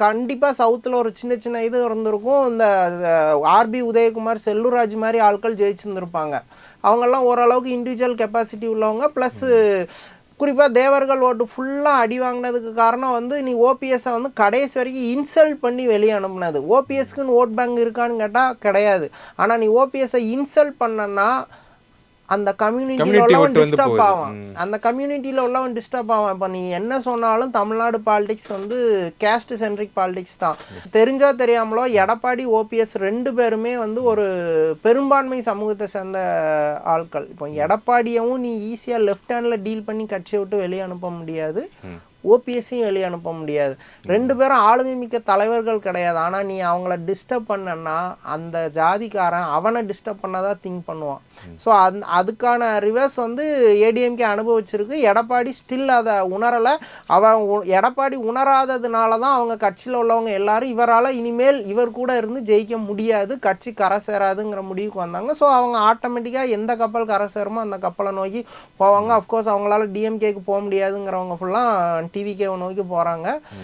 கண்டிப்பாக சவுத்தில் ஒரு சின்ன சின்ன இது இருந்திருக்கும். இந்த ஆர்பி உதயகுமார், செல்லூர்ராஜ் மாதிரி ஆட்கள் ஜெயிச்சிருந்துருப்பாங்க. அவங்கெல்லாம் ஓரளவுக்கு இண்டிவிஜுவல் கெப்பாசிட்டி உள்ளவங்க. ப்ளஸ் குறிப்பாக தேவர்கள் ஓட்டு ஃபுல்லாக அடி வாங்கினதுக்கு காரணம் வந்து நீ ஓபிஎஸ்ஸை வந்து கடைசி வரைக்கும் இன்சல்ட் பண்ணி வெளியே அனுப்புனது. ஓபிஎஸ்க்குன்னு ஓட் பேங்க் இருக்கான்னு கேட்டால் கிடையாது. ஆனால் நீ ஓபிஎஸ்ஸை இன்சல்ட் பண்ணனா அந்த கம்யூனிட்டியில் உள்ளவன் டிஸ்டர்ப் ஆவான். அந்த கம்யூனிட்டியில் உள்ளவன் டிஸ்டர்ப் ஆவான். இப்போ நீ என்ன சொன்னாலும் தமிழ்நாடு பாலிடிக்ஸ் வந்து கேஸ்ட் சென்ட்ரிக் பாலிடிக்ஸ் தான். தெரிஞ்சோ தெரியாமலோ எடப்பாடி ஓபிஎஸ் 2 பேருமே வந்து ஒரு பெரும்பான்மை சமூகத்தை சேர்ந்த ஆட்கள். இப்போ எடப்பாடியவும் நீ ஈஸியாக லெஃப்ட் ஹேண்டில் டீல் பண்ணி கட்சியை விட்டு வெளியே அனுப்ப முடியாது, ஓபிஎஸ்ஸையும் வெளியே அனுப்ப முடியாது. 2 பேரும் ஆளுமை மிக்க தலைவர்கள் கிடையாது. ஆனால் நீ அவங்கள டிஸ்டர்ப் பண்ணனா அந்த ஜாதிக்காரன் அவனை டிஸ்டர்ப் பண்ணாதான் திங்க் பண்ணுவான். ஸோ அதுக்கான ரிவர்ஸ் வந்து ஏடிஎம்கே அனுபவிச்சிருக்கு. எடப்பாடி ஸ்டில் அதை உணரலை. எடப்பாடி உணராததுனால தான் அவங்க கட்சியில் உள்ளவங்க எல்லாரும் இவரால் இனிமேல் இவர் கூட இருந்து ஜெயிக்க முடியாது, கட்சி கரை சேராதுங்கிற முடிவுக்கு வந்தாங்க. ஸோ அவங்க ஆட்டோமேட்டிக்காக எந்த கப்பல் கரை சேருமோ அந்த கப்பலை நோக்கி போவாங்க. அஃப்கோர்ஸ் அவங்களால டிஎம்கேக்கு போக முடியாதுங்கிறவங்க ஃபுல்லாக டிவிகேவை நோக்கி போகிறாங்க.